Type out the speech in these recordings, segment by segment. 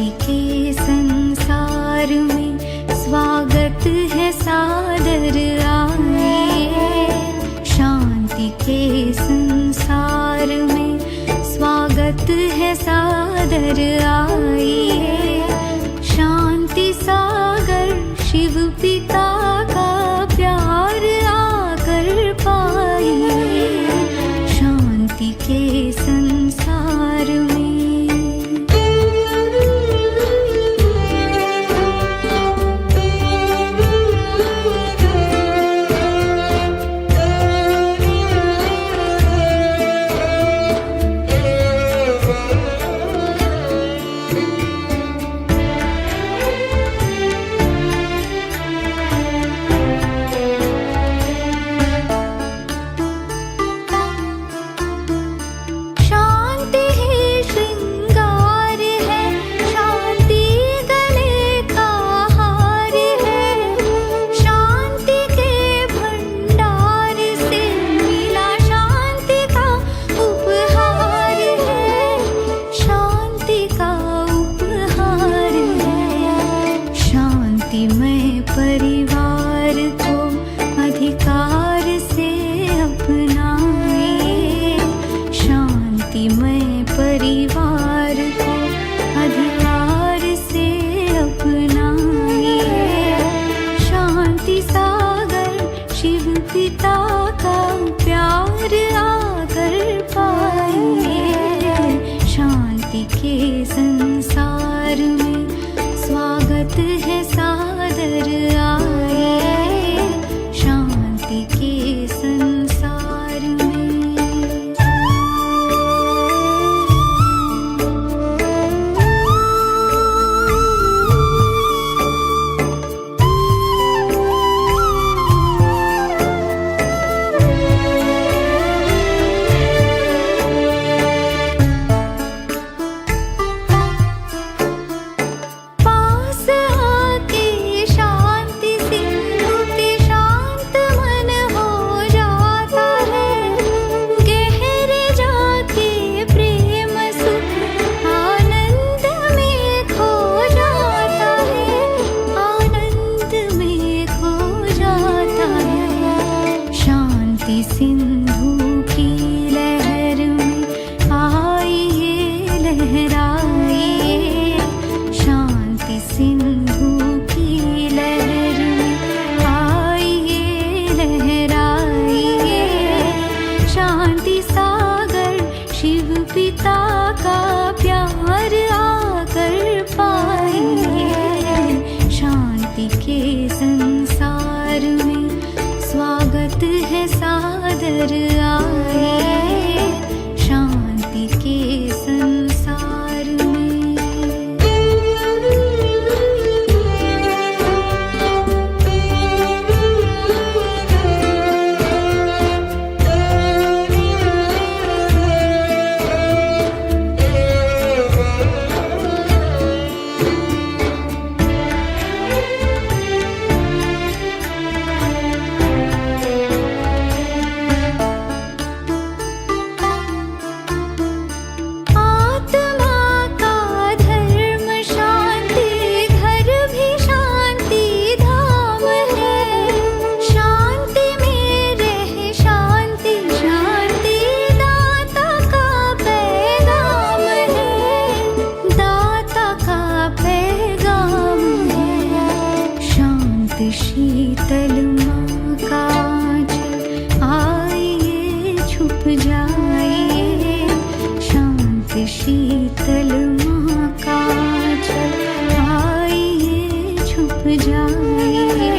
शांति के संसार में स्वागत है सादर आइए। शांति के संसार में स्वागत है सादर आइए। शांति सागर शिव पिता का प्यार आकर पाइए। शांति के संसार में परिवार को अधिकार से अपनाइए। शांतिमय परिवार को अधिकार से अपनाइए। शांति सागर शिव पिता का प्यार आकर पाइए। शांति के संसार में स्वागत है सादर आइए। शांति के संसार में सिंधु की लहर में आइए लहराइए। शांति सिंधु की लहर में आइए लहराइए। शांति सागर शिव पिता का प्यार आकर पाइए। शांति के संसार में स्वागत है सादर आइए। शांति के संसार में शीतल माँ का आंचल आइए छुप जाइए। शांत शीतल माँ का आंचल आइए छुप जाइए।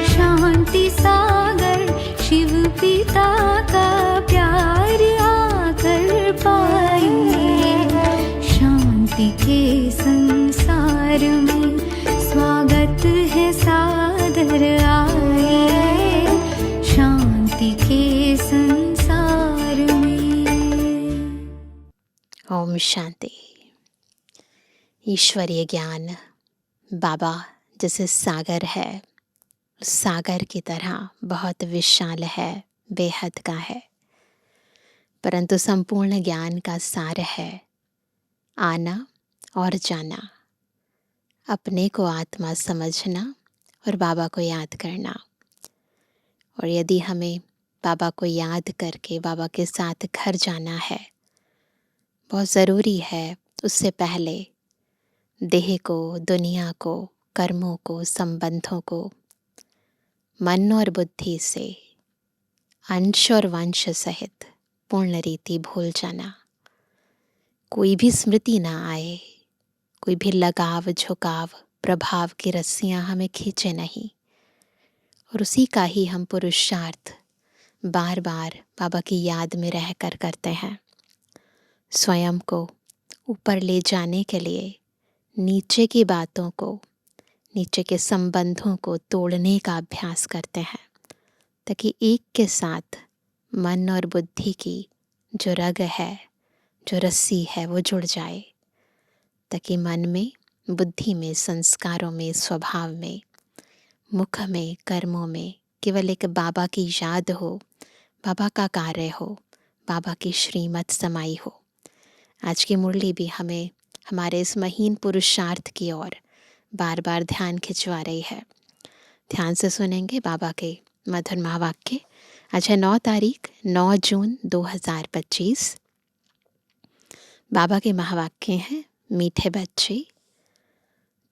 शांति सागर शिव पिता का प्यार आकर पाइए। शांति के संसार में स्वागत है सादर आइए। शांति के संसार में। ओम शांति। ईश्वरीय ज्ञान बाबा जैसे सागर है, सागर की तरह बहुत विशाल है, बेहद का है, परंतु संपूर्ण ज्ञान का सार है आना और जाना, अपने को आत्मा समझना और बाबा को याद करना। और यदि हमें बाबा को याद करके बाबा के साथ घर जाना है, बहुत ज़रूरी है उससे पहले देह को, दुनिया को, कर्मों को, संबंधों को मन और बुद्धि से अंश और वंश सहित पूर्ण रीति भूल जाना। कोई भी स्मृति ना आए, कोई भी लगाव, झुकाव, प्रभाव की रस्सियां हमें खींचे नहीं। और उसी का ही हम पुरुषार्थ बार बार बाबा की याद में रहकर करते हैं। स्वयं को ऊपर ले जाने के लिए नीचे की बातों को, नीचे के संबंधों को तोड़ने का अभ्यास करते हैं, ताकि एक के साथ मन और बुद्धि की जो रग है, जो रस्सी है, वो जुड़ जाए, ताकि मन में, बुद्धि में, संस्कारों में, स्वभाव में, मुख में, कर्मों में केवल एक बाबा की याद हो, बाबा का कार्य हो, बाबा की श्रीमत समाई हो। आज की मुरली भी हमें हमारे इस महीन पुरुषार्थ की ओर बार बार ध्यान खिंचवा रही है। ध्यान से सुनेंगे बाबा के मधुर महावाक्य। आज है 9 तारीख, 9 जून 2025। बाबा के महावाक्य हैं, मीठे बच्चे,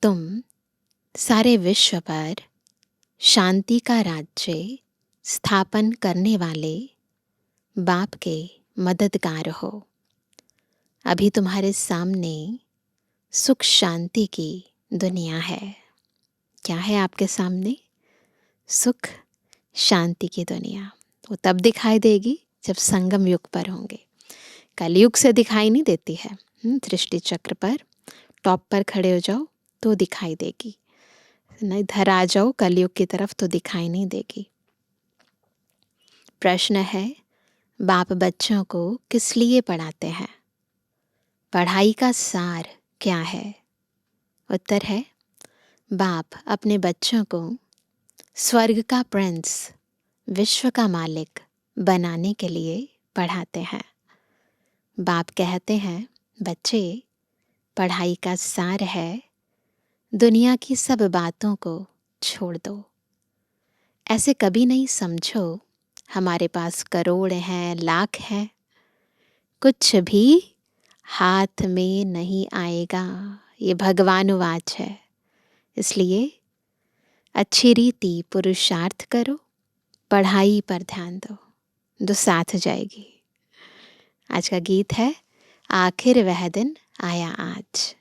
तुम सारे विश्व पर शांति का राज्य स्थापन करने वाले बाप के मददगार हो। अभी तुम्हारे सामने सुख शांति की दुनिया है। क्या है आपके सामने? सुख शांति की दुनिया। वो तब दिखाई देगी जब संगम युग पर होंगे। कलयुग से दिखाई नहीं देती है। सृष्टि चक्र पर टॉप पर खड़े हो जाओ तो दिखाई देगी, नहीं इधर आ जाओ कलयुग की तरफ तो दिखाई नहीं देगी। प्रश्न है, बाप बच्चों को किस लिए पढ़ाते हैं? पढ़ाई का सार क्या है? उत्तर है, बाप अपने बच्चों को स्वर्ग का प्रिंस, विश्व का मालिक बनाने के लिए पढ़ाते हैं। बाप कहते हैं, बच्चे, पढ़ाई का सार है दुनिया की सब बातों को छोड़ दो। ऐसे कभी नहीं समझो हमारे पास करोड़ हैं, लाख हैं, कुछ भी हाथ में नहीं आएगा। ये भगवानुवाच है। इसलिए अच्छी रीति पुरुषार्थ करो, पढ़ाई पर ध्यान दो साथ जाएगी। आज का गीत है, आखिर वह दिन आया आज।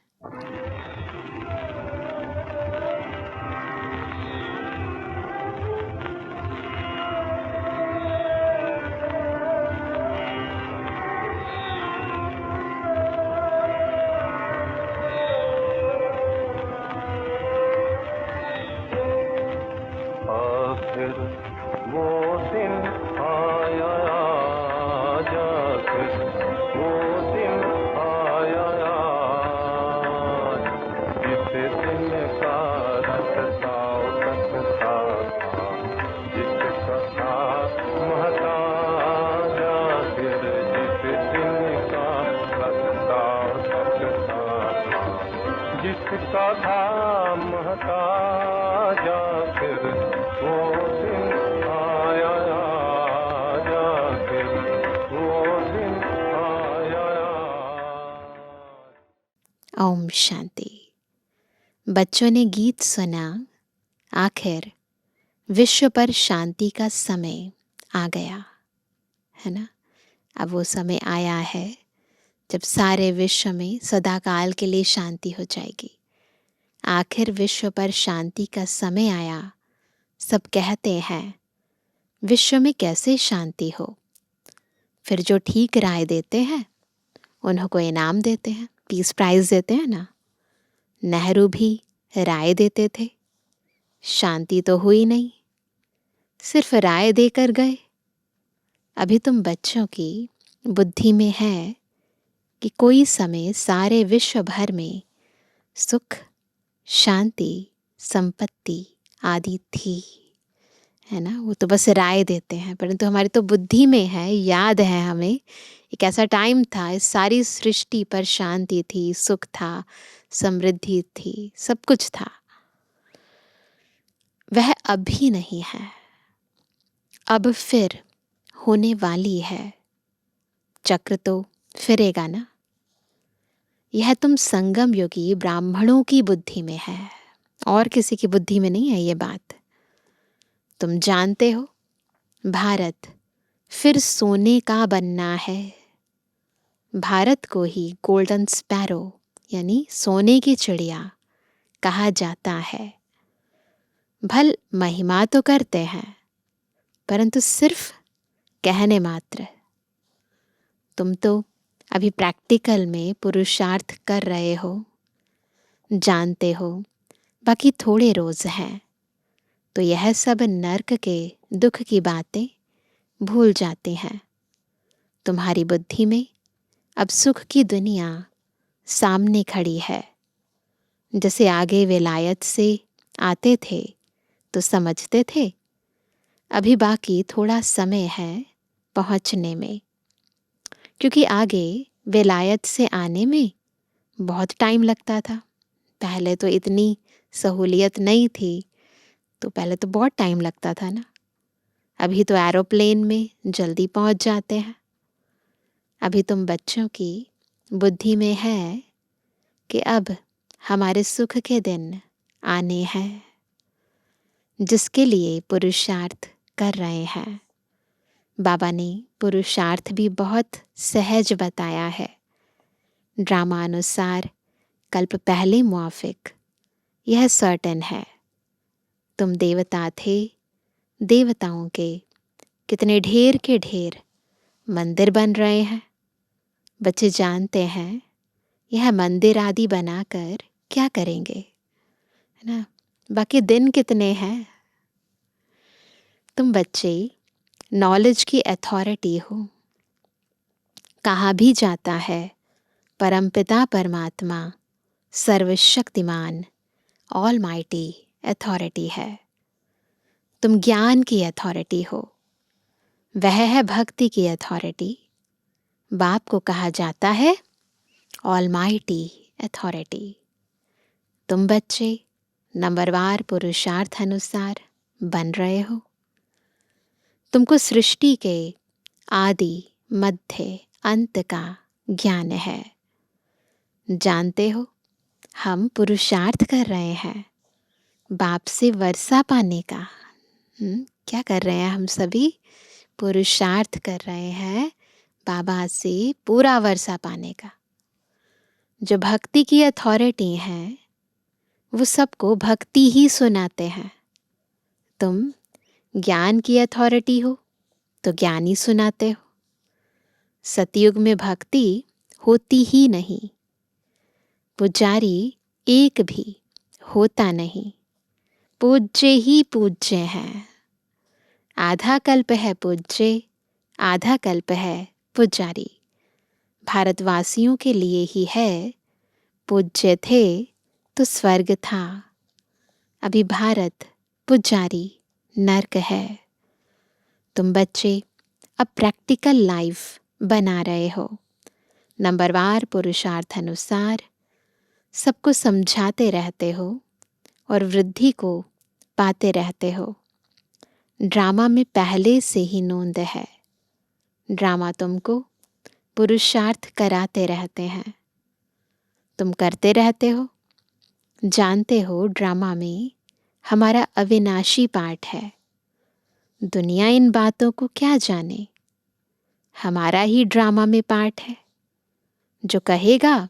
जिसका था महताज आखिर वो दिन आया, आखिर वो दिन आया। ओम शांति। बच्चों ने गीत सुना, आखिर विश्व पर शांति का समय आ गया है ना। अब वो समय आया है जब सारे विश्व में सदाकाल के लिए शांति हो जाएगी। आखिर विश्व पर शांति का समय आया। सब कहते हैं विश्व में कैसे शांति हो। फिर जो ठीक राय देते हैं उन्हों को इनाम देते हैं, पीस प्राइज देते हैं ना। नेहरू भी राय देते थे, शांति तो हुई नहीं, सिर्फ राय देकर गए। अभी तुम बच्चों की बुद्धि में है कि कोई समय सारे विश्व भर में सुख, शांति, संपत्ति आदि थी, है ना। वो तो बस राय देते हैं, परंतु हमारी तो बुद्धि में है, याद है हमें एक ऐसा टाइम था, इस सारी सृष्टि पर शांति थी, सुख था, समृद्धि थी, सब कुछ था, वह अब भी नहीं है, अब फिर होने वाली है। चक्र तो फिरेगा ना। यह तुम संगम योगी ब्राह्मणों की बुद्धि में है, और किसी की बुद्धि में नहीं है ये बात। तुम जानते हो, भारत फिर सोने का बनना है। भारत को ही गोल्डन स्पैरो यानी सोने की चिड़िया कहा जाता है। भल महिमा तो करते हैं, परंतु सिर्फ कहने मात्र। तुम तो अभी प्रैक्टिकल में पुरुषार्थ कर रहे हो, जानते हो बाकी थोड़े रोज हैं, तो यह सब नर्क के दुख की बातें भूल जाते हैं। तुम्हारी बुद्धि में अब सुख की दुनिया सामने खड़ी है। जैसे आगे विलायत से आते थे तो समझते थे, अभी बाकी थोड़ा समय है पहुंचने में, क्योंकि आगे विलायत से आने में बहुत टाइम लगता था। पहले तो इतनी सहूलियत नहीं थी, तो पहले तो बहुत टाइम लगता था ना। अभी तो एरोप्लेन में जल्दी पहुंच जाते हैं। अभी तुम बच्चों की बुद्धि में है कि अब हमारे सुख के दिन आने हैं, जिसके लिए पुरुषार्थ कर रहे हैं। बाबा ने पुरुषार्थ भी बहुत सहज बताया है। ड्रामा अनुसार कल्प पहले मुआफिक यह सर्टेन है। तुम देवता थे, देवताओं के कितने ढेर के ढेर मंदिर बन रहे हैं। बच्चे जानते हैं यह मंदिर आदि बनाकर क्या करेंगे, है ना। बाकी दिन कितने हैं। तुम बच्चे नॉलेज की अथॉरिटी हो। कहा भी जाता है परमपिता परमात्मा सर्वशक्तिमान ऑल माइटी अथॉरिटी है। तुम ज्ञान की अथॉरिटी हो, वह है भक्ति की अथॉरिटी। बाप को कहा जाता है ऑल माइटी अथॉरिटी। तुम बच्चे नंबरवार पुरुषार्थ अनुसार बन रहे हो। तुमको सृष्टि के आदि मध्य अंत का ज्ञान है। जानते हो, हम पुरुषार्थ कर रहे हैं बाप से वर्षा पाने का। क्या कर रहे हैं हम सभी? पुरुषार्थ कर रहे हैं बाबा से पूरा वर्षा पाने का। जो भक्ति की अथॉरिटी है वो सबको भक्ति ही सुनाते हैं। तुम ज्ञान की अथॉरिटी हो तो ज्ञान ही सुनाते हो। सतयुग में भक्ति होती ही नहीं, पुजारी एक भी होता नहीं, पूज्य ही पूज्य हैं। आधा कल्प है पूज्य, आधा कल्प है पुजारी। भारतवासियों के लिए ही है, पूज्य थे तो स्वर्ग था। अभी भारत पुजारी नर्क है। तुम बच्चे अब प्रैक्टिकल लाइफ बना रहे हो। नंबरवार पुरुषार्थ अनुसार सबको समझाते रहते हो और वृद्धि को पाते रहते हो। ड्रामा में पहले से ही नोंद है। ड्रामा तुमको पुरुषार्थ कराते रहते हैं। तुम करते रहते हो। जानते हो ड्रामा में हमारा अविनाशी पार्ट है। दुनिया इन बातों को क्या जाने, हमारा ही ड्रामा में पार्ट है। जो कहेगा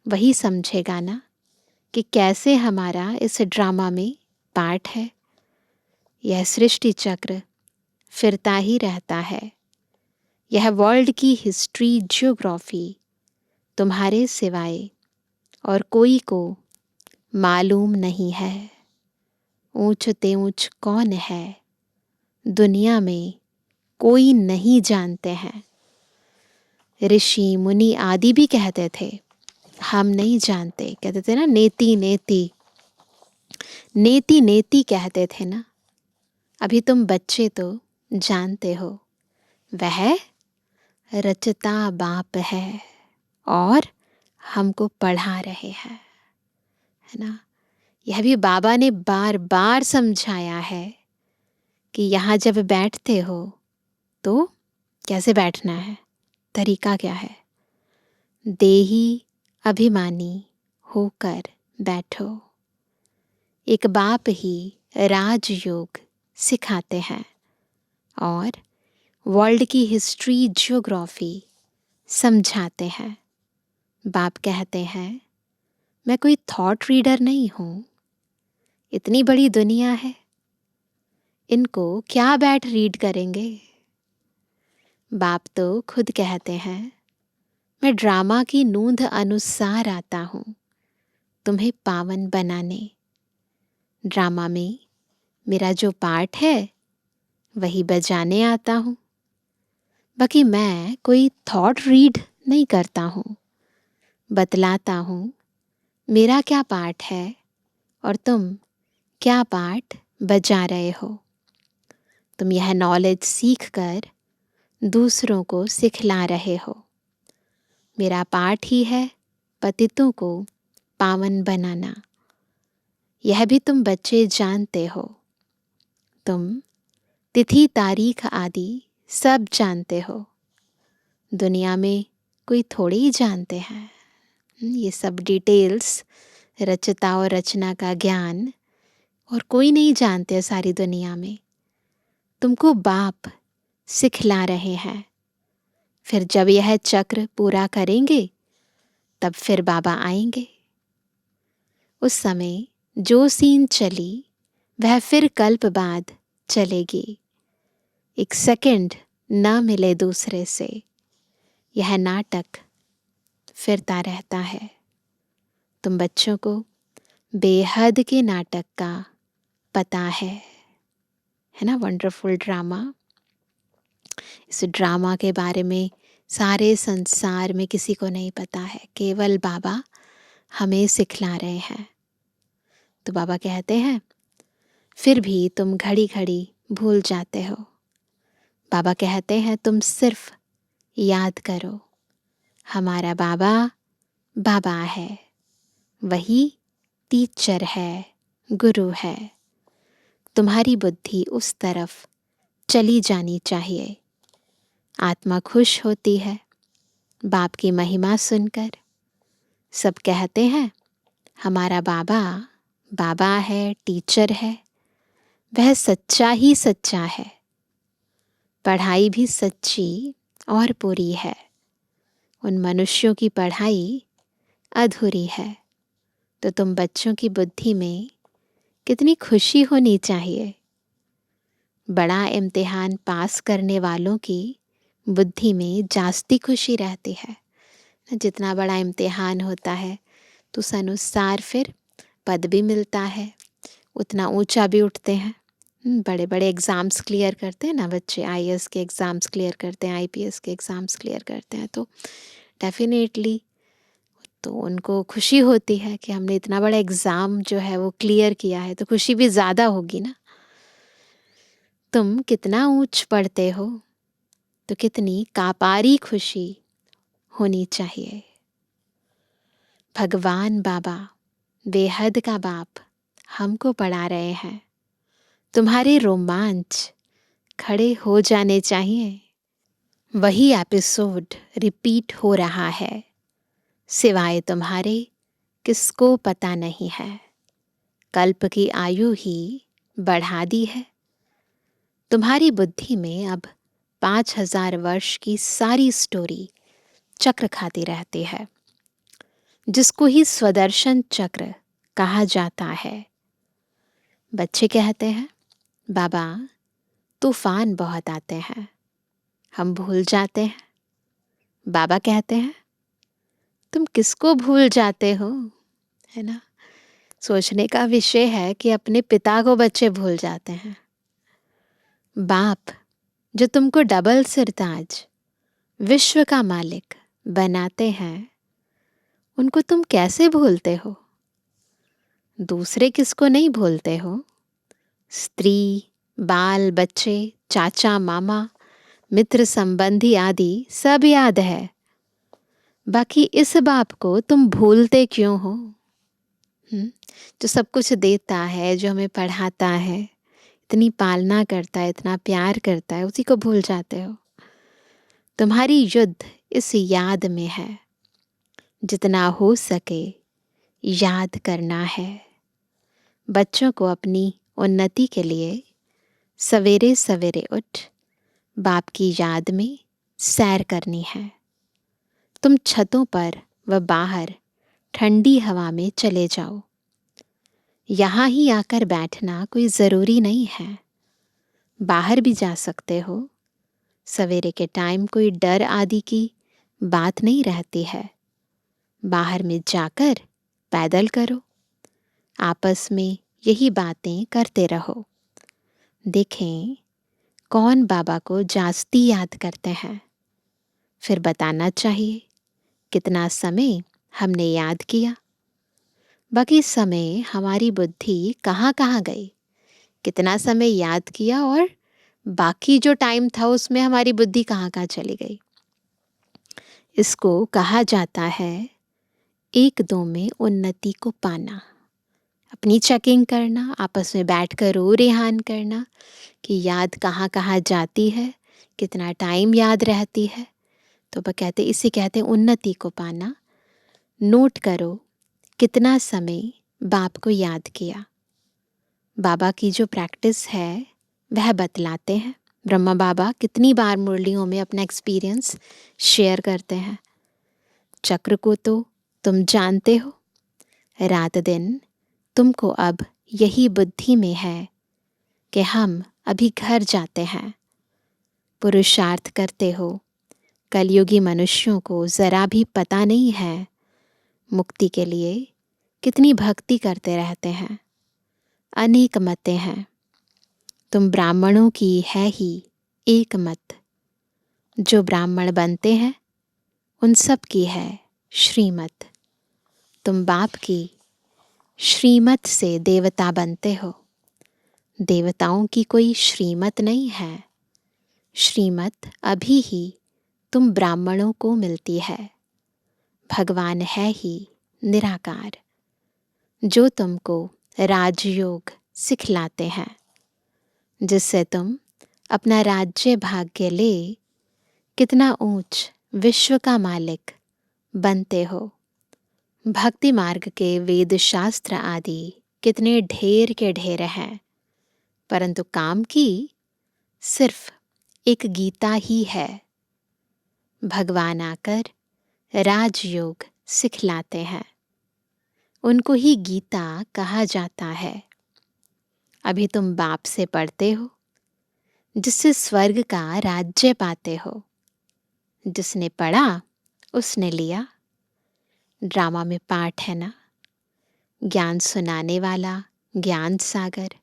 वही समझेगा ना कि कैसे हमारा इस ड्रामा में पार्ट है। यह सृष्टि चक्र फिरता ही रहता है। यह वर्ल्ड की हिस्ट्री ज्योग्राफी तुम्हारे सिवाय और कोई को मालूम नहीं है। ऊंच ते ऊंच कौन है दुनिया में कोई नहीं जानते हैं। ऋषि मुनि आदि भी कहते थे हम नहीं जानते, कहते थे ना नेति नेति नेति नेति कहते थे ना। अभी तुम बच्चे तो जानते हो वह रचता बाप है और हमको पढ़ा रहे हैं। है ना। यह भी बाबा ने बार बार समझाया है कि यहाँ जब बैठते हो तो कैसे बैठना है, तरीका क्या है। देही अभिमानी होकर बैठो। एक बाप ही राजयोग सिखाते हैं और वर्ल्ड की हिस्ट्री ज्योग्राफी समझाते हैं। बाप कहते हैं मैं कोई थॉट रीडर नहीं हूँ, इतनी बड़ी दुनिया है, इनको क्या बैठ रीड करेंगे। बाप तो खुद कहते हैं मैं ड्रामा की नूंद अनुसार आता हूँ तुम्हें पावन बनाने। ड्रामा में मेरा जो पार्ट है वही बजाने आता हूँ, बाकी मैं कोई थॉट रीड नहीं करता हूँ। बतलाता हूँ मेरा क्या पार्ट है और तुम क्या पार्ट बजा रहे हो। तुम यह नॉलेज सीख कर दूसरों को सिखला रहे हो। मेरा पार्ट ही है पतितों को पावन बनाना। यह भी तुम बच्चे जानते हो। तुम तिथि तारीख आदि सब जानते हो। दुनिया में कोई थोड़े ही जानते हैं। ये सब डिटेल्स, रचता और रचना का ज्ञान और कोई नहीं जानते सारी दुनिया में। तुमको बाप सिखला रहे हैं। फिर जब यह चक्र पूरा करेंगे तब फिर बाबा आएंगे। उस समय जो सीन चली वह फिर कल्प बाद चलेगी। एक सेकंड न मिले दूसरे से, यह नाटक फिरता रहता है। तुम बच्चों को बेहद के नाटक का पता है ना। Wonderful drama. इस ड्रामा के बारे में सारे संसार में किसी को नहीं पता है, केवल बाबा हमें सिखला रहे हैं। तो बाबा कहते हैं फिर भी तुम घड़ी घड़ी भूल जाते हो। बाबा कहते हैं तुम सिर्फ याद करो, हमारा बाबा बाबा है, वही टीचर है, गुरु है। तुम्हारी बुद्धि उस तरफ चली जानी चाहिए। आत्मा खुश होती है बाप की महिमा सुनकर। सब कहते हैं हमारा बाबा बाबा है, टीचर है। वह सच्चा ही सच्चा है। पढ़ाई भी सच्ची और पूरी है। उन मनुष्यों की पढ़ाई अधूरी है। तो तुम बच्चों की बुद्धि में कितनी खुशी होनी चाहिए। बड़ा इम्तिहान पास करने वालों की बुद्धि में जास्ती खुशी रहती है। जितना बड़ा इम्तिहान होता है तो उस अनुसार फिर पद भी मिलता है, उतना ऊंचा भी उठते हैं। बड़े बड़े एग्ज़ाम्स क्लियर करते हैं ना बच्चे, आईएएस के एग्ज़ाम्स क्लियर करते हैं, आईपीएस के एग्ज़ाम्स क्लियर करते हैं, तो डेफिनेटली तो उनको खुशी होती है कि हमने इतना बड़ा एग्ज़ाम जो है वो क्लियर किया है, तो खुशी भी ज़्यादा होगी ना। तुम कितना ऊंच पढ़ते हो तो कितनी कापारी खुशी होनी चाहिए। भगवान बाबा बेहद का बाप हमको पढ़ा रहे हैं। तुम्हारे रोमांच खड़े हो जाने चाहिए। वही एपिसोड रिपीट हो रहा है, सिवाय तुम्हारे किसको पता नहीं है। कल्प की आयु ही बढ़ा दी है। तुम्हारी बुद्धि में अब 5000 वर्ष की सारी स्टोरी चक्र खाती रहती है, जिसको ही स्वदर्शन चक्र कहा जाता है। बच्चे कहते हैं बाबा तूफान बहुत आते हैं, हम भूल जाते हैं। बाबा कहते हैं तुम किसको भूल जाते हो, है ना। सोचने का विषय है कि अपने पिता को बच्चे भूल जाते हैं। बाप जो तुमको डबल सिरताज विश्व का मालिक बनाते हैं, उनको तुम कैसे भूलते हो। दूसरे किसको नहीं भूलते हो, स्त्री, बाल बच्चे, चाचा मामा, मित्र संबंधी आदि सब याद है। बाकी इस बाप को तुम भूलते क्यों हो। जो सब कुछ देता है, जो हमें पढ़ाता है, इतनी पालना करता है, इतना प्यार करता है, उसी को भूल जाते हो। तुम्हारी युद्ध इस याद में है, जितना हो सके याद करना है। बच्चों को अपनी उन्नति के लिए सवेरे सवेरे उठ बाप की याद में सैर करनी है। तुम छतों पर व बाहर ठंडी हवा में चले जाओ। यहाँ ही आकर बैठना कोई ज़रूरी नहीं है, बाहर भी जा सकते हो। सवेरे के टाइम कोई डर आदि की बात नहीं रहती है। बाहर में जाकर पैदल करो, आपस में यही बातें करते रहो। देखें कौन बाबा को जास्ती याद करते हैं, फिर बताना चाहिए कितना समय हमने याद किया। बाकी समय हमारी बुद्धि कहाँ कहाँ गई, कितना समय याद किया और बाकी जो टाइम था उसमें हमारी बुद्धि कहाँ कहाँ चली गई। इसको कहा जाता है एक दो में उन्नति को पाना। अपनी चेकिंग करना, आपस में बैठकर रो रेहान करना कि याद कहाँ कहाँ जाती है, कितना टाइम याद रहती है। तो वह कहते, इसे कहते हैं उन्नति को पाना। नोट करो कितना समय बाप को याद किया। बाबा की जो प्रैक्टिस है वह बतलाते हैं। ब्रह्मा बाबा कितनी बार मुरलियों में अपना एक्सपीरियंस शेयर करते हैं। चक्र को तो तुम जानते हो, रात दिन तुमको अब यही बुद्धि में है कि हम अभी घर जाते हैं। पुरुषार्थ करते हो। कलयुगी मनुष्यों को ज़रा भी पता नहीं है मुक्ति के लिए कितनी भक्ति करते रहते हैं। अनेक मतें हैं, तुम ब्राह्मणों की है ही एक मत। जो ब्राह्मण बनते हैं उन सब की है श्रीमत। तुम बाप की श्रीमत से देवता बनते हो। देवताओं की कोई श्रीमत नहीं है। श्रीमत अभी ही तुम ब्राह्मणों को मिलती है। भगवान है ही निराकार, जो तुमको राजयोग सिखलाते हैं, जिससे तुम अपना राज्य भाग्य ले कितना ऊंच विश्व का मालिक बनते हो। भक्ति मार्ग के वेद शास्त्र आदि कितने ढेर के ढेर हैं, परंतु काम की सिर्फ एक गीता ही है। भगवान आकर राजयोग सिखलाते हैं, उनको ही गीता कहा जाता है। अभी तुम बाप से पढ़ते हो, जिससे स्वर्ग का राज्य पाते हो। जिसने पढ़ा उसने लिया। ड्रामा में पाठ है ना, ज्ञान सुनाने वाला ज्ञान सागर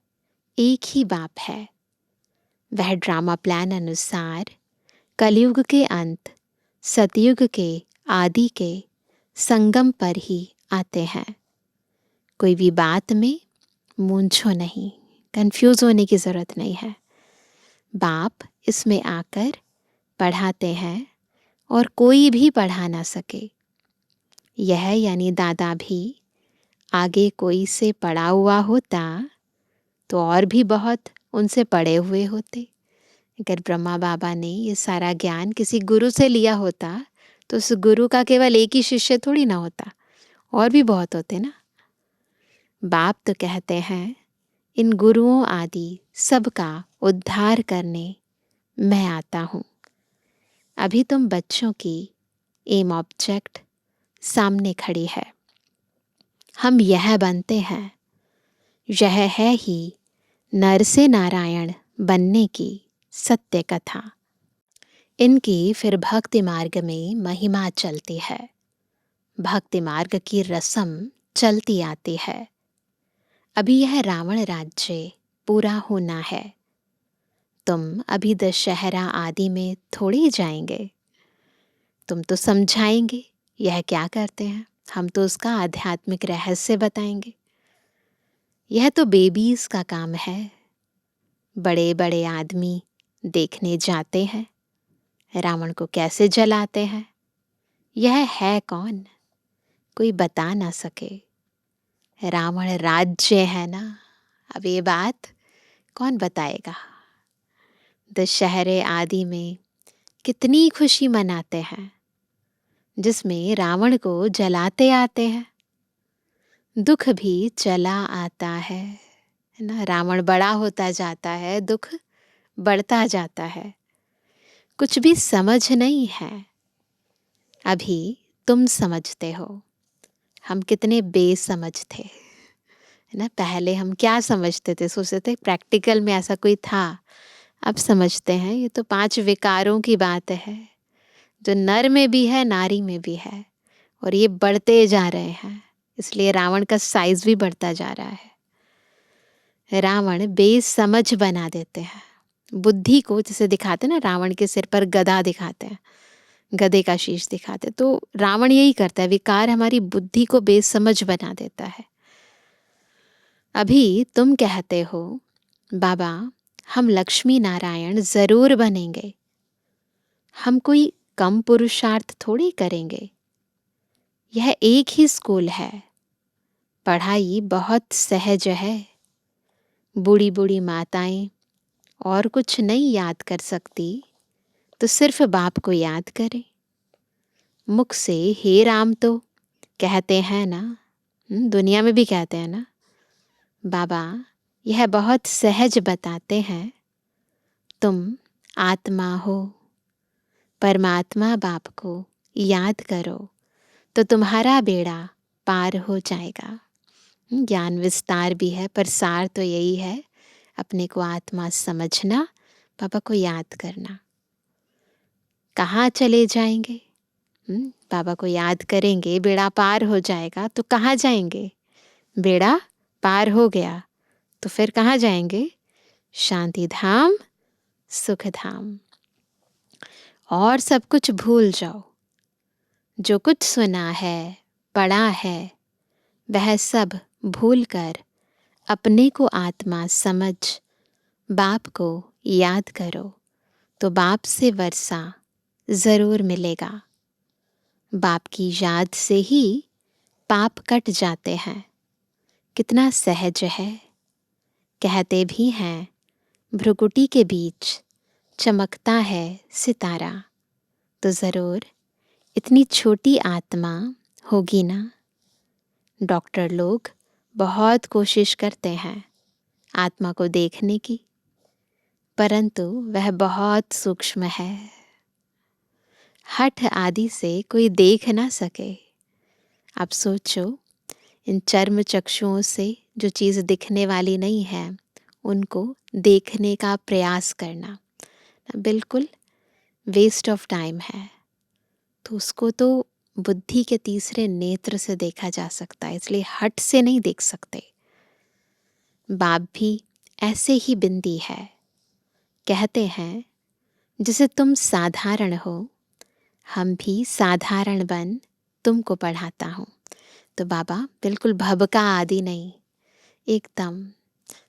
एक ही बाप है। वह ड्रामा प्लान अनुसार कलयुग के अंत, सतयुग के आदि के संगम पर ही आते हैं। कोई भी बात में मूंझो नहीं, कंफ्यूज होने की ज़रूरत नहीं है। बाप इसमें आकर पढ़ाते हैं और कोई भी पढ़ा ना सके। यह यानी दादा भी आगे कोई से पढ़ा हुआ होता तो और भी बहुत उनसे पढ़े हुए होते। अगर ब्रह्मा बाबा ने ये सारा ज्ञान किसी गुरु से लिया होता तो उस गुरु का केवल एक ही शिष्य थोड़ी ना होता, और भी बहुत होते ना। बाप तो कहते हैं इन गुरुओं आदि सबका उद्धार करने मैं आता हूँ। अभी तुम बच्चों की एम ऑब्जेक्ट सामने खड़ी है। हम यह बनते हैं, यह है ही नर से नारायण बनने की सत्य कथा। इनकी फिर भक्ति मार्ग में महिमा चलती है। भक्ति मार्ग की रस्म चलती आती है। अभी यह रावण राज्य पूरा होना है। तुम अभी दशहरा आदि में थोड़ी जाएंगे। तुम तो समझाएंगे यह क्या करते हैं, हम तो उसका आध्यात्मिक रहस्य बताएंगे। यह तो बेबीज का काम है। बड़े बड़े आदमी देखने जाते हैं रावण को कैसे जलाते हैं। यह है कौन, कोई बता ना सके। रावण राज्य है ना। अब ये बात कौन बताएगा। दशहरे आदि में कितनी खुशी मनाते हैं, जिसमें रावण को जलाते आते हैं, दुख भी चला आता है ना। रावण बड़ा होता जाता है, दुख बढ़ता जाता है। कुछ भी समझ नहीं है। अभी तुम समझते हो, हम कितने बेसमझ थे, है ना। पहले हम क्या समझते थे, सोचते थे प्रैक्टिकल में ऐसा कोई था। अब समझते हैं ये तो 5 विकारों की बात है, जो नर में भी है, नारी में भी है, और ये बढ़ते जा रहे हैं। इसलिए रावण का साइज भी बढ़ता जा रहा है। रावण बेसमझ बना देते हैं। बुद्धि को जैसे दिखाते ना, रावण के सिर पर गदा दिखाते हैं, गधे का शीश दिखाते, तो रावण यही करता है। विकार हमारी बुद्धि को बेसमझ बना देता है। अभी तुम कहते हो बाबा हम लक्ष्मी नारायण जरूर बनेंगे, हम कोई कम पुरुषार्थ थोड़ी करेंगे। यह एक ही स्कूल है, पढ़ाई बहुत सहज है। बूढ़ी बूढ़ी माताएं और कुछ नहीं याद कर सकती तो सिर्फ बाप को याद करें। मुख से हे राम तो कहते हैं ना, दुनिया में भी कहते हैं ना। बाबा यह बहुत सहज बताते हैं। तुम आत्मा हो, परमात्मा बाप को याद करो तो तुम्हारा बेड़ा पार हो जाएगा। ज्ञान विस्तार भी है, पर सार तो यही है, अपने को आत्मा समझना, बाबा को याद करना। कहाँ चले जाएंगे? बाबा को याद करेंगे, बेड़ा पार हो जाएगा। तो कहाँ जाएंगे? बेड़ा पार हो गया तो फिर कहाँ जाएंगे? शांति धाम, सुख धाम। और सब कुछ भूल जाओ। जो कुछ सुना है, पढ़ा है, वह सब भूल कर अपने को आत्मा समझ बाप को याद करो तो बाप से वर्षा जरूर मिलेगा। बाप की याद से ही पाप कट जाते हैं। कितना सहज है। कहते भी हैं भ्रुकुटी के बीच चमकता है सितारा, तो ज़रूर इतनी छोटी आत्मा होगी ना। डॉक्टर लोग बहुत कोशिश करते हैं आत्मा को देखने की, परंतु वह बहुत सूक्ष्म है। हठ आदि से कोई देख ना सके। आप सोचो, इन चर्म चक्षुओं से जो चीज़ दिखने वाली नहीं है, उनको देखने का प्रयास करना बिल्कुल वेस्ट ऑफ टाइम है। तो उसको तो बुद्धि के तीसरे नेत्र से देखा जा सकता है, इसलिए हट से नहीं देख सकते। बाप भी ऐसे ही बिंदी है। कहते हैं जैसे तुम साधारण हो, हम भी साधारण बन तुमको पढ़ाता हूँ। तो बाबा बिल्कुल भबका आदि नहीं, एकदम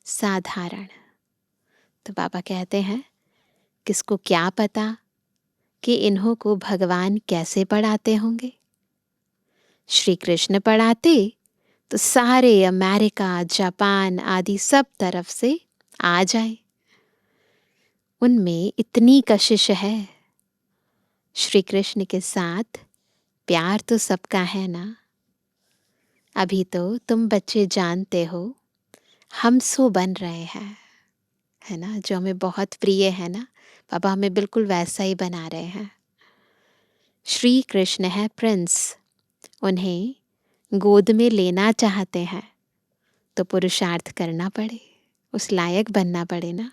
साधारण। तो बाबा कहते हैं किसको क्या पता कि इन्हों को भगवान कैसे पढ़ाते होंगे। श्री कृष्ण पढ़ाते तो सारे अमेरिका, जापान आदि सब तरफ से आ जाए। उनमें इतनी कशिश है। श्री कृष्ण के साथ प्यार तो सबका है ना। अभी तो तुम बच्चे जानते हो हम सो बन रहे हैं, है ना। जो हमें बहुत प्रिय है ना, बाबा हमें बिल्कुल वैसा ही बना रहे हैं। श्री कृष्ण है प्रिंस, उन्हें गोद में लेना चाहते हैं तो पुरुषार्थ करना पड़े, उस लायक बनना पड़े ना।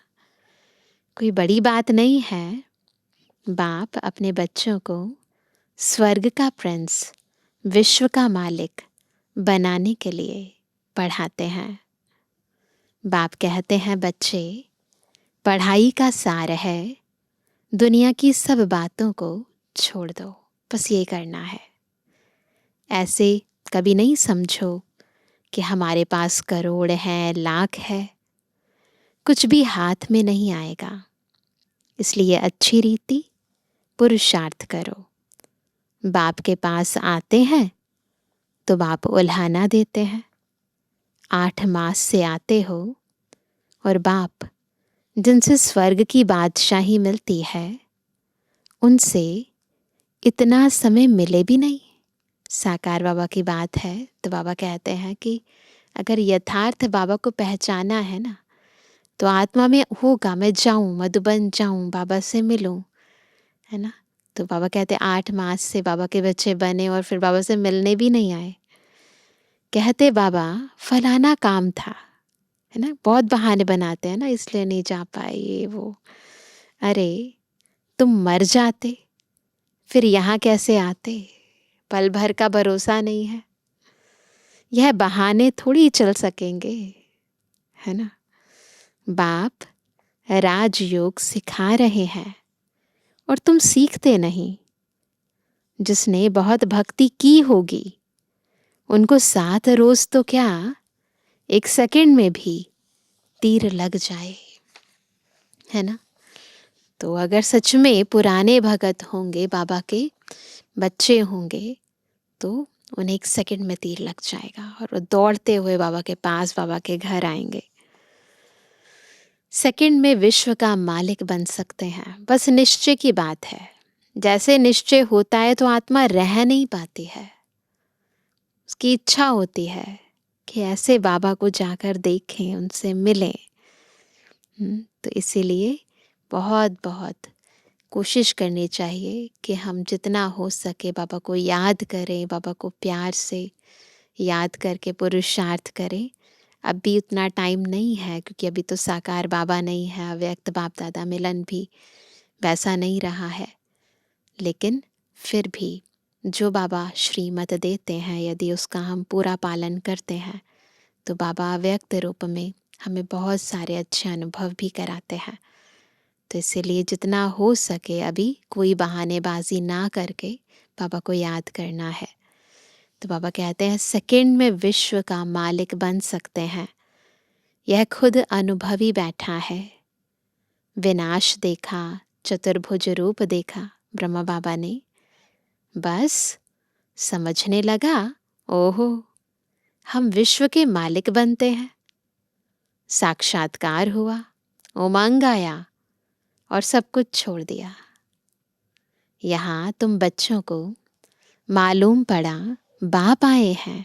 कोई बड़ी बात नहीं है। बाप अपने बच्चों को स्वर्ग का प्रिंस, विश्व का मालिक बनाने के लिए पढ़ाते हैं। बाप कहते हैं बच्चे, पढ़ाई का सार है दुनिया की सब बातों को छोड़ दो, बस ये करना है। ऐसे कभी नहीं समझो कि हमारे पास करोड़ हैं, लाख है, कुछ भी हाथ में नहीं आएगा। इसलिए अच्छी रीति पुरुषार्थ करो। बाप के पास आते हैं तो बाप उल्हाना देते हैं, 8 मास से आते हो और बाप जिनसे स्वर्ग की बादशाही मिलती है उनसे इतना समय मिले भी नहीं। साकार बाबा की बात है तो बाबा कहते हैं कि अगर यथार्थ बाबा को पहचाना है ना तो आत्मा में होगा मैं जाऊं, मधुबन जाऊं, बाबा से मिलूं, है ना। तो बाबा कहते 8 मास से बाबा के बच्चे बने और फिर बाबा से मिलने भी नहीं आए। कहते बाबा फलाना काम था, है ना, बहुत बहाने बनाते हैं ना, इसलिए नहीं जा पाए ये वो। अरे तुम मर जाते फिर यहाँ कैसे आते? पल भर का भरोसा नहीं है, यह बहाने थोड़ी चल सकेंगे, है ना। बाप राजयोग सिखा रहे हैं और तुम सीखते नहीं। जिसने बहुत भक्ति की होगी उनको 7 रोज तो क्या 1 सेकंड में भी तीर लग जाए, है ना। तो अगर सच में पुराने भगत होंगे, बाबा के बच्चे होंगे, तो उन्हें 1 सेकंड में तीर लग जाएगा और वो दौड़ते हुए बाबा के पास, बाबा के घर आएंगे। सेकंड में विश्व का मालिक बन सकते हैं। बस निश्चय की बात है। जैसे निश्चय होता है तो आत्मा रह नहीं पाती है। उसकी इच्छा होती है कि ऐसे बाबा को जाकर देखें, उनसे मिलें। तो इसीलिए बहुत बहुत कोशिश करनी चाहिए कि हम जितना हो सके बाबा को याद करें, बाबा को प्यार से याद करके पुरुषार्थ करें। अभी उतना टाइम नहीं है क्योंकि अभी तो साकार बाबा नहीं है, अव्यक्त बाप दादा मिलन भी वैसा नहीं रहा है। लेकिन फिर भी जो बाबा श्रीमत देते हैं यदि उसका हम पूरा पालन करते हैं तो बाबा अव्यक्त रूप में हमें बहुत सारे अच्छे अनुभव भी कराते हैं। तो इसीलिए जितना हो सके अभी कोई बहानेबाजी ना करके बाबा को याद करना है। तो बाबा कहते हैं सेकंड में विश्व का मालिक बन सकते हैं। यह खुद अनुभवी बैठा है। विनाश देखा, चतुर्भुज रूप देखा ब्रह्मा बाबा ने, बस समझने लगा ओहो हम विश्व के मालिक बनते हैं। साक्षात्कार हुआ, उमंग आया और सब कुछ छोड़ दिया। यहाँ तुम बच्चों को मालूम पड़ा बाप आए हैं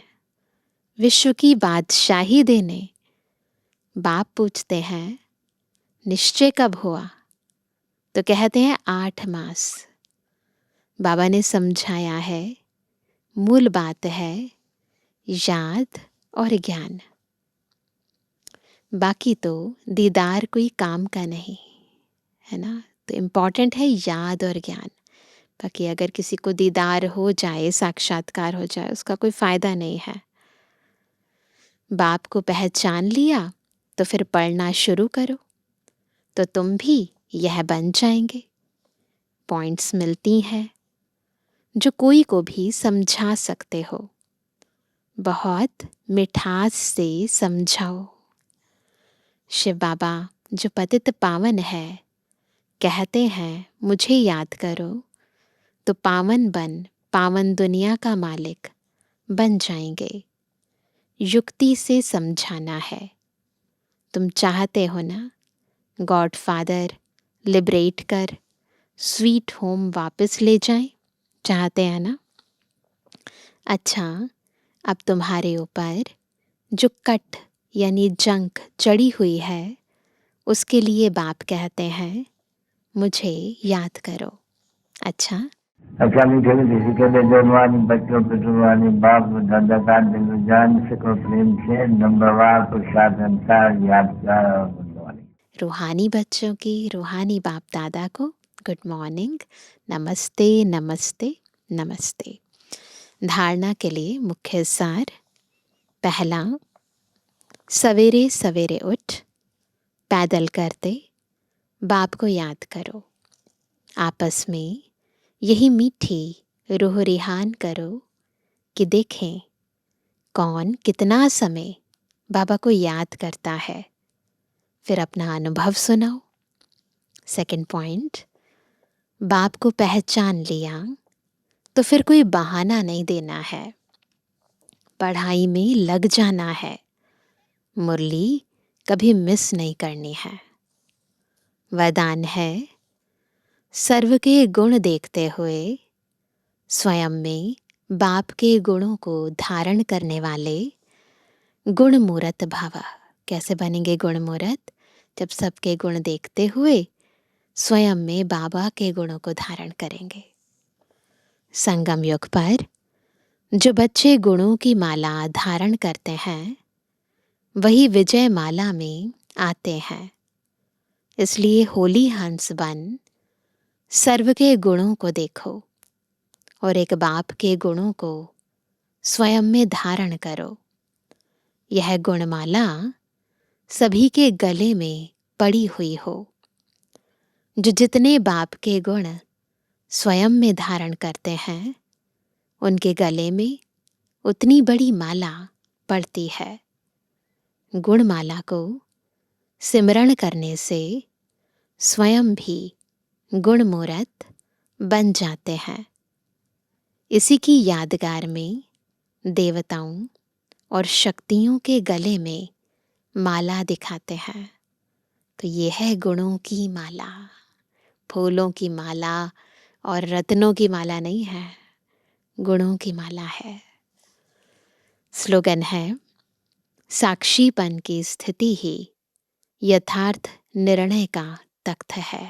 विश्व की बादशाही देने। बाप पूछते हैं निश्चय कब हुआ? तो कहते हैं 8 मास। बाबा ने समझाया है मूल बात है याद और ज्ञान। बाकी तो दीदार कोई काम का नहीं है ना। तो इम्पॉर्टेंट है याद और ज्ञान। बाकी अगर किसी को दीदार हो जाए, साक्षात्कार हो जाए, उसका कोई फ़ायदा नहीं है। बाप को पहचान लिया तो फिर पढ़ना शुरू करो तो तुम भी यह बन जाएंगे। पॉइंट्स मिलती हैं जो कोई को भी समझा सकते हो। बहुत मिठास से समझाओ। शिव बाबा जो पतित पावन है कहते हैं मुझे याद करो तो पावन बन पावन दुनिया का मालिक बन जाएंगे। युक्ति से समझाना है। तुम चाहते हो ना गॉड फादर लिबरेट कर स्वीट होम वापस ले जाएं? चाहते हैं ना? अच्छा, अब तुम्हारे ऊपर जो कट यानी जंक चढ़ी हुई है उसके लिए बाप कहते हैं मुझे याद करो। अच्छा मीठे मीठे के बेदरवानी बच्चों पे जुबानी बाप दादा का दिल जान से को प्रेम से नंबरवार प्रसाद अंसार यादगार और गुणवानी। रूहानी बच्चों की रूहानी बाप दादा को गुड मॉर्निंग, नमस्ते नमस्ते नमस्ते। धारणा के लिए मुख्य सार। पहला, सवेरे सवेरे उठ पैदल करते बाप को याद करो। आपस में यही मीठी रूह रिहान करो कि देखें कौन कितना समय बाबा को याद करता है। फिर अपना अनुभव सुनाओ। सेकंड पॉइंट, बाप को पहचान लिया तो फिर कोई बहाना नहीं देना है, पढ़ाई में लग जाना है। मुरली कभी मिस नहीं करनी है। वरदान है, सर्व के गुण देखते हुए स्वयं में बाप के गुणों को धारण करने वाले गुण मूरत भव। कैसे बनेंगे गुण मूरत? जब सबके गुण देखते हुए स्वयं में बाबा के गुणों को धारण करेंगे। संगम युग पर जो बच्चे गुणों की माला धारण करते हैं वही विजय माला में आते हैं। इसलिए होली हंस बन सर्व के गुणों को देखो और एक बाप के गुणों को स्वयं में धारण करो। यह गुणमाला सभी के गले में पड़ी हुई हो। जो जितने बाप के गुण स्वयं में धारण करते हैं उनके गले में उतनी बड़ी माला पड़ती है। गुणमाला को सिमरण करने से स्वयं भी गुणमूरत बन जाते हैं। इसी की यादगार में देवताओं और शक्तियों के गले में माला दिखाते हैं। तो ये है गुणों की माला। फूलों की माला और रत्नों की माला नहीं है, गुणों की माला है। स्लोगन है, साक्षीपन की स्थिति ही यथार्थ निर्णय का तख्त है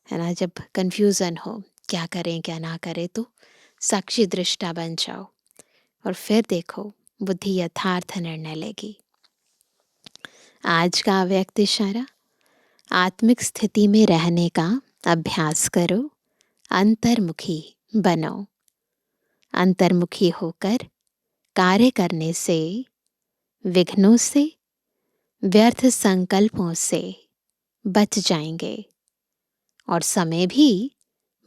ना। जब कंफ्यूजन हो क्या करें क्या ना करें तो साक्षी दृष्टा बन जाओ और फिर देखो बुद्धि यथार्थ निर्णय लेगी। आज का अव्यक्त इशारा, आत्मिक स्थिति में रहने का अभ्यास करो, अंतर्मुखी बनो। अंतर्मुखी होकर कार्य करने से विघ्नों से, व्यर्थ संकल्पों से बच जाएंगे और समय भी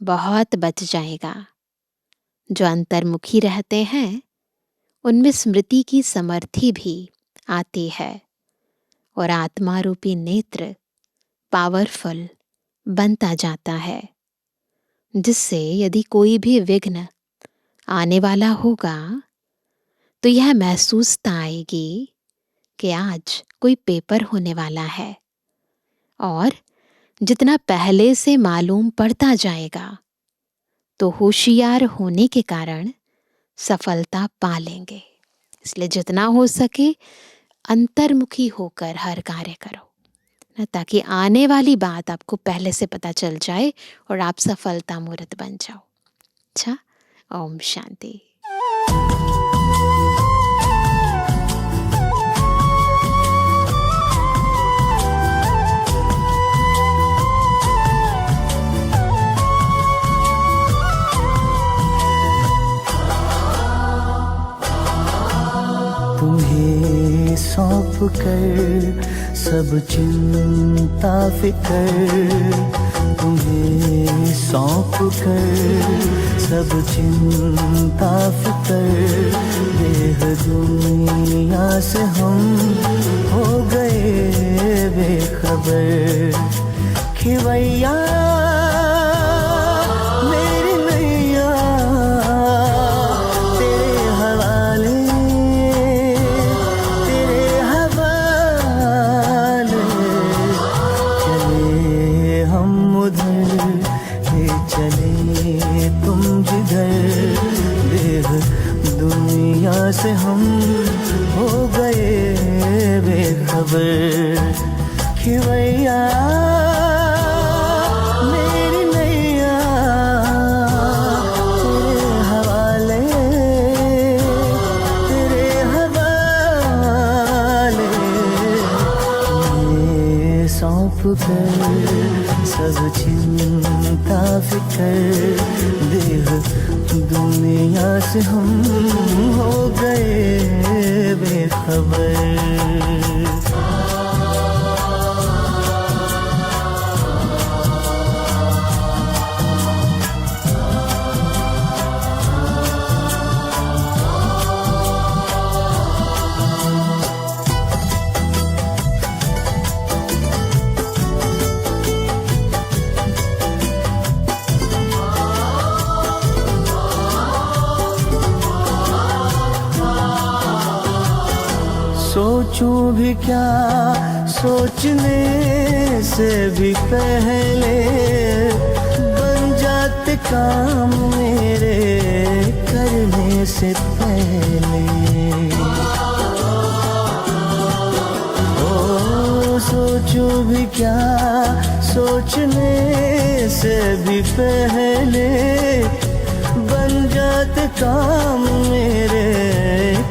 बहुत बच जाएगा। जो अंतर्मुखी रहते हैं उनमें स्मृति की समर्थि भी आती है और आत्मा रूपी नेत्र पावरफुल बनता जाता है, जिससे यदि कोई भी विघ्न आने वाला होगा तो यह महसूसता आएगी कि आज कोई पेपर होने वाला है। और जितना पहले से मालूम पड़ता जाएगा तो होशियार होने के कारण सफलता पा लेंगे। इसलिए जितना हो सके अंतर्मुखी होकर हर कार्य करो ना, ताकि आने वाली बात आपको पहले से पता चल जाए और आप सफलता मूर्त बन जाओ। अच्छा, ओम शांति। तुम्हें सौंप कर सब चिंता फिकर, तुम्हें सौंप कर सब चिंता फिकर, देह दुनिया से हम हो गए बेखबर। खिवैया मेरी नैया तेरे हवाले, तेरे हवाले। चले हम उधर, ले चले तुम जिधर, देह दुनिया से हम हो गए बेखबर। खिवैया मेरी नैया तेरे हवाले, तेरे हवाले। ये सौंप कर सब चिंता फिकर, देह दुनिया से हम हो गए बेखबर। सोचूं भी क्या सोचने से भी पहले बन जाते काम मेरे करने से पहले। ओ सोचूं भी क्या सोचने से भी पहले बन जाते काम मेरे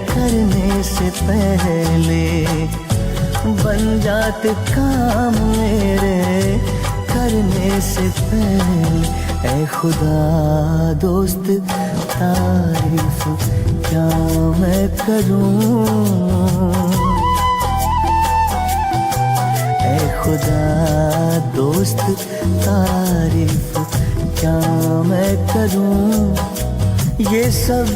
करने से पहले, बन जाते काम मेरे करने से पहले। ऐ खुदा दोस्त तारीफ क्या मैं करूं, ऐ खुदा दोस्त तारीफ क्या मैं करूं। ये सब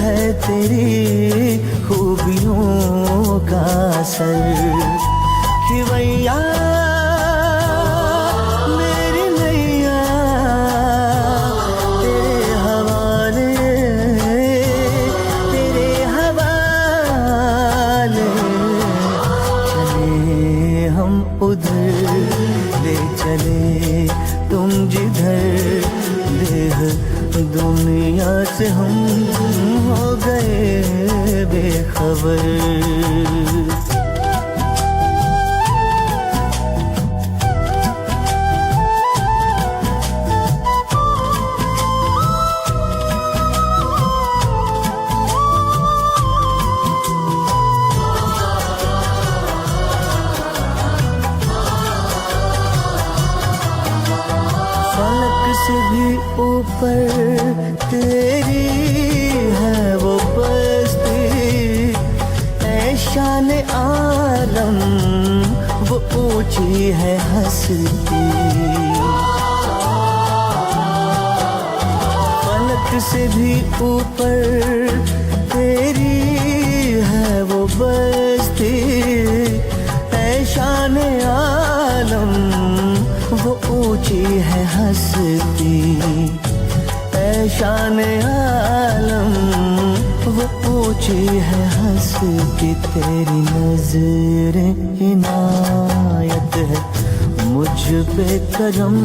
है तेरी खूबियों का असर कि भैया मेरी नैया तेरे हवाले, तेरे हवाले। चले हम उधर ले चले तुम जिधर, देह दुनिया से हम हो गए बेखबर। फलक से भी ऊपर तेरी है वो बस्ती, ऐ शान आलम वो ऊंची है हस्ती। फलक से भी ऊपर तेरी है वो बस्ती, ऐ शान आलम वो ऊंची है हस्ती। ऐ शान आलम वो ऊंची है हस्ती। तेरी नजर इनायत है मुझ पे करम,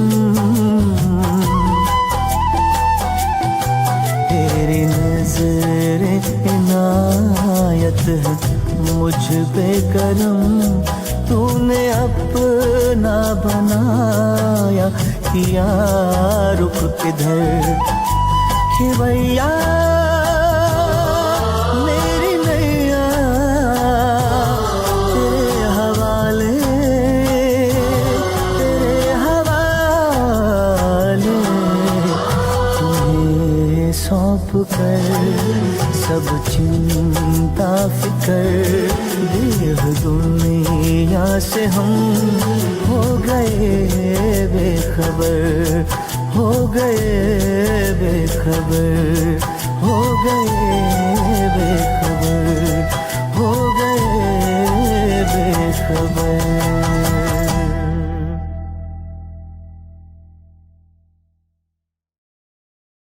तेरी नजर इनायत है मुझ पे करम। तूने अपना बनाया किया रुख किधर कि भैया मेरी नैया तेरे हवाले, तेरे हवाले। तुम्हें सौंप कर सब चिंता फिकर, देह दुनिया से हम हो गए बेखबर, हो गए बेखबर, हो गए बेखबर, हो गए बेखबर।